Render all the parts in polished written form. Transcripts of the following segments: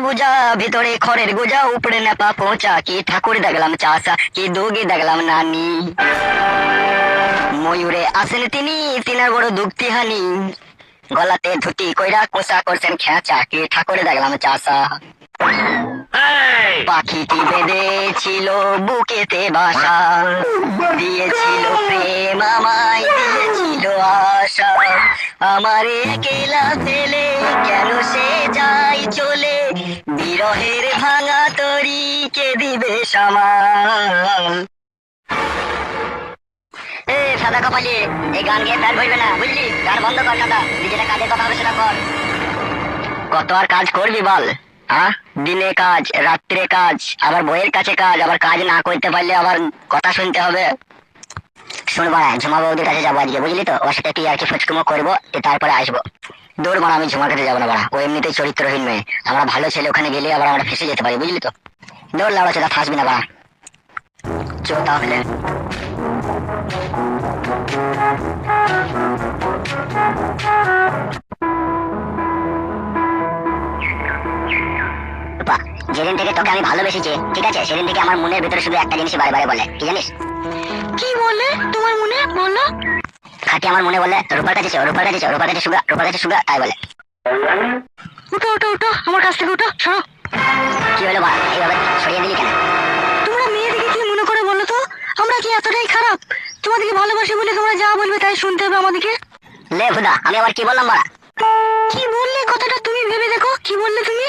বুঝা ভিতরে খড়ের গোজা উপরে নেপা পৌঁছা কি ঠাকুর দেখলাম চাষা কি দুগি দেখলাম নানি ময়ূরে আসেন তিনি তিনার বড় দুঃখতিহানি গলাতে ধুতি কইরা কোষা করছেন খেঁচা কি ঠাকুর দেখলাম চাষা পাখিটি বেঁধেছিল বুকেতে বাসা দিয়েছিল প্রেম আমায় দিয়েছিল আশা আমার একলা ফেলে কেন সে যায় চলে বিরহের ভাঙা তরি কে দিবে সামাল সাদা কপালি এই গান গিয়ে প্যাট ভরবে না বুঝলি গান বন্ধ কর সাদা নিজেরা কাজের কথা হবে সেটা কর কত আর কাজ করবি বল হ্যাঁ দিনে কাজ রাত্রে কাজ আবার বইয়ের কাছে কাজ আবার কাজ না করতে পারলে আবার কথা শুনতে হবে শুনবো না ঝুমা বৌদির কাছে যাবো আজকে বুঝলি তো ওর সাথে কি আর কি ফুচকুমো করবো তারপরে আসবো দৌড় মারা আমি ঝুমার কাছে যাবো না বাড়া ও এমনিতেই চরিত্রহীন মেয়ে আমরা ভালো ছেলে ওখানে গেলে আবার আমরা ফেসে যেতে পারি বুঝলি তো দৌড় লাউড়া চোদা ফাঁসবি না বাড়া চো তাহলে যেদিন থেকে তোকে আমি ভালোবেসেছি ঠিক আছে সেদিন থেকে আমার মনের ভিতরে শুধু একটা জিনিস বারে বারে বলে কি জানিস কি বলে তোমার মনে বলো খাটি আমার মনে বলে রূপার কাছে রূপার কাছে রূপার কাছে সুগা রূপার কাছে সুগা তাই বলে উঠো উঠো উঠো আমার কাছ থেকে উঠো সরো কি হলো বা এইভাবে সরিয়ে দিলি কেন তোমরা মেয়েদিকে কি মনে করে বলো তো আমরা কি এতটাই খারাপ তোমাদেরকে ভালোবাসি বলে তোমরা যা বলবে তাই শুনতে হবে আমাদেরকে লে খুদা আমি আবার কি বললাম বাড়া কি বললে কথাটা তুমি ভেবে দেখো কি বললে তুমি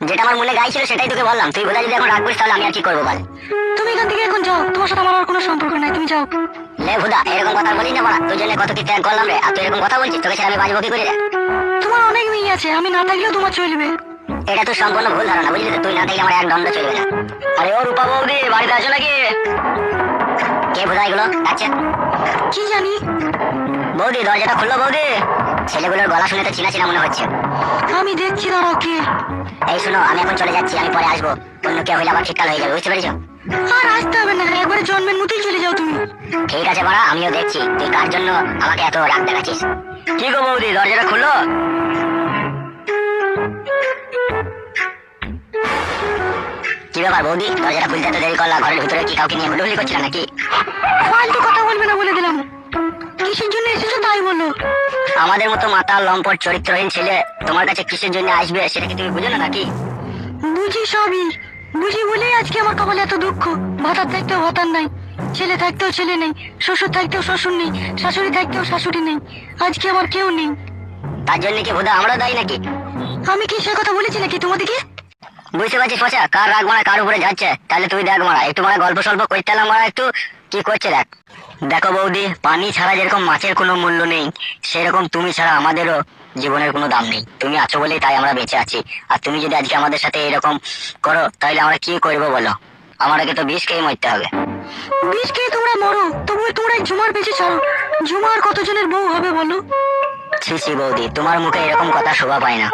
যেটা আমার মনে গাইছিল সেটাই তোকে বললাম তুই বলে যদি এখন রাগ করিস তাহলে আমি আর কি করবো বল তুমি এখান থেকে এখন যাও তোমার সাথে আমার আর কোনো সম্পর্ক নাই তুমি যাও লে ভুদা এরকম কথা বলি না বাড়া তুই জন্য কত কি ত্যাগ করলাম রে আর তুই এরকম কথা বলছিস তোকে ছেড়ে আমি বাঁচবো কি করে রে তোমার অনেক মেয়ে আছে আমি না থাকলেও তোমার চলবে এটা তো সম্পূর্ণ ভুল ধারণা বুঝলি তো তুই না থাকলে আমার এক দণ্ড চলবে না আরে ও রূপা বৌদি বাড়িতে আছো নাকি কে ভুদা এগুলো আচ্ছা কি জানি বৌদি দরজাটা খুললো বৌদি ছেলেগুলোর গলা শুনে তো চিনা চিনা মনে হচ্ছে আমি দেখছি দাঁড়াও কে এই শোনো আমি এখন চলে যাচ্ছি আমি পরে আসবো অন্য কেউ হইলে আবার ঠিকঠাক হয়ে যাবে বুঝতে পেরেছো আর আসতে হবে না একবারে জন্মের মতোই চলে যাও তুমি ঠিক আছে বাড়া আমিও দেখছি তুই কার জন্য আমাকে এত রাগ দেখাচ্ছিস কি গো বৌদি দরজাটা খুললো কি ব্যাপার বৌদি দরজাটা খুলতে এত দেরি করলা ঘরের ভিতরে কি কাউকে নিয়ে হুলুহুলি করছিল নাকি ফালতু কথা বলবে না বলে দিলাম কিসের জন্য এসেছো তাই বলো আমাদের মতো মাতাল লম্পট চরিত্রহীন ছেলে তোমার কাছে কিসের জন্য আসবে সেটা কি তুমি বুঝো না নাকি বুঝি সবই বুঝি বলেই আজকে আমার কপালে এত দুঃখ ভাতার থাকতেও ভাতার নাই ছেলে থাকতেও ছেলে নেই শ্বশুর থাকতেও শ্বশুর নেই শাশুড়ি থাকতেও শাশুড়ি নেই আজকে আমার কেউ নেই তার জন্য কি ভুদা আমরা দায়ী নাকি আমি কি সে কথা বলেছি নাকি তোমাদেরকে বুঝতে পারছিস পচা কার রাগ মারা কার উপরে যাচ্ছে তাহলে তুই দেখ মারা একটু মারা গল্প সল্প করতে এলাম মারা একটু কি করছে দেখ দেখো বৌদি পানি ছাড়া যেরকম মাছের কোনো মূল্য নেই সেরকম তুমি ছাড়া আমাদেরও জীবনের কোনো দাম নেই তুমি আছো বলেই তাই আমরা বেঁচে আছি আর তুমি যদি আজকে আমাদের সাথে এরকম করো তাহলে আমরা কি করবো বলো আমাদেরকে তো বিষ খেয়ে মরতে হবে বিষ খেয়ে তোমরা মরো তবু তোমরা ঝুমার বেঁচে ছাড়ো ঝুমার কতজনের বউ হবে বলো ছি ছি বৌদি তোমার মুখে এরকম কথা শোভা পায় না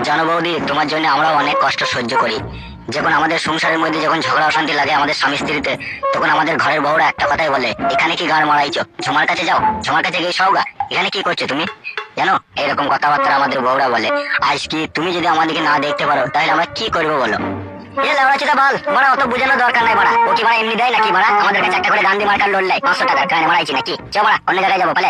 জানো বৌদি তোমার জন্য আমরা অনেক কষ্ট সহ্য করি যখন আমাদের সংসারের মধ্যে যখন ঝগড়া অশান্তি লাগে আমাদের স্বামী স্ত্রীতে তখন আমাদের ঘরের বউরা একটা কথাই বলে এখানে কি গান মারাইছো ঝুমার কাছে যাও ঝুমার কাছে গিয়ে সওগা এখানে কি করছো তুমি জানো এরকম কথাবার্তা আমাদের বউরা বলে আজ কি তুমি যদি আমাদেরকে না দেখতে পারো তাহলে আমরা কি করবো বলো এ লাউড়া চিতা বল বড়া অত বুঝানোর দরকার নাই বড়া ও কি বড়া এমনি দেয় নাকি বড়া আমাদের কাছে একটা করে গান্ধী মার্কার লোড লাই 500 টাকার কানে মারাইছি নাকি চল বড়া অন্য জায়গায় যাবো পালে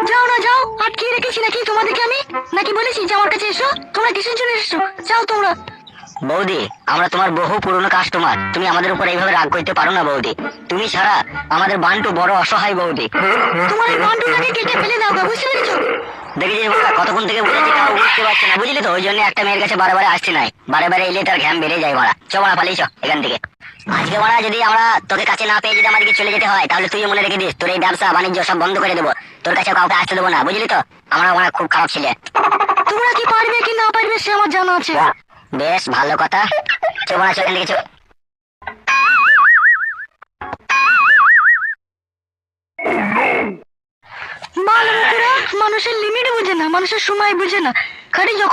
যাও না যাও আটকে রেখেছি নাকি তোমাদেরকে আমি নাকি বলেছি যে আমার কাছে এসো তোমরা কিসের জন্য এসেছো যাও তোমরা বৌদি আমরা তোমার বহু পুরনো কাস্টমার তুমি আমাদের উপর এইভাবে রাগ করতে পারো না বৌদি তুমি ছাড়া আমাদের বান্টু বড় অসহায় বৌদি তোমার এই বান্টুটাকে কেটে ফেলে দাও বুঝতে পেরেছো দেখেছিস বড়া কতক্ষণ থেকে বুঝেছি তাও বুঝতে পারছে না বুঝলি তো ওই জন্য একটা মেয়ের কাছে বারে বারে আসছে নাই বারে বারে এলে তার ঘ্যাম বেড়ে যায় বড়া চ বড়া পালিয়ে চ এখান থেকে আজকে বড়া যদি আমরা তোকে কাছে না পেয়ে যদি আমাদেরকে চলে যেতে হয় তাহলে তুই মনে রেখে দিস তোর এই ব্যবসা বাণিজ্য সব বন্ধ করে দেবো তোর কাছে কাউকে আসতে দেবো না বুঝলি তো আমরা খুব খারাপ ছেলে তোমরা কি পারবে কি না পারবে সে আমার জানা আছে বেশ ভালো কথা চো বড়া চল এখান থেকে চো মানুষের লিমিট বুঝে না মানুষের সময় বুঝে না খালি যখন